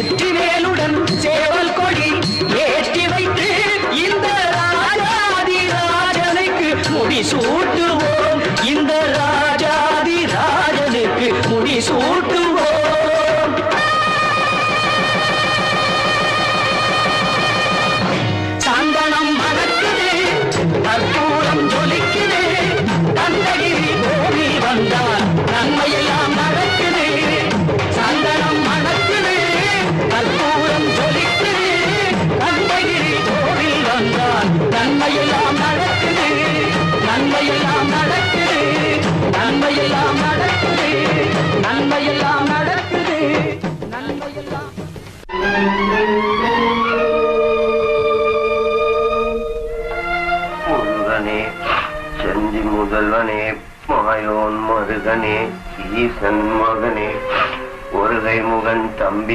வெற்றிவேலுடன் சேவல் கொடி ஏற்றி வைத்து இந்த ராஜாதி ராஜனுக்கு முடிசூட்டுவோம். இந்த ராஜாதி ராஜனுக்கு முடிசூட்டுவோம். சந்தனம் மணக்குது, கற்பூரம் ஜொலிக்குது, கந்தகிரி கோவில் வந்தால் நன்மையெல்லாம் நடக்குது. சந்தனம் மணக்குது, கற்பூரம் ஜொலிக்குது, கந்தகிரி கோவில் வந்தால் நன்மையெல்லாம் நடக்குது. நன்மையெல்லாம் நடக்குது, நன்மையெல்லாம் நடக்குது, நன்மையெல்லாம் நடக்குது, நன்மையெல்லாம். முருகனே, செஞ்சி முதல்வனே, மாயோன் மருகனே, ஈசன் மகனே, ஒருகை முகன் தம்பி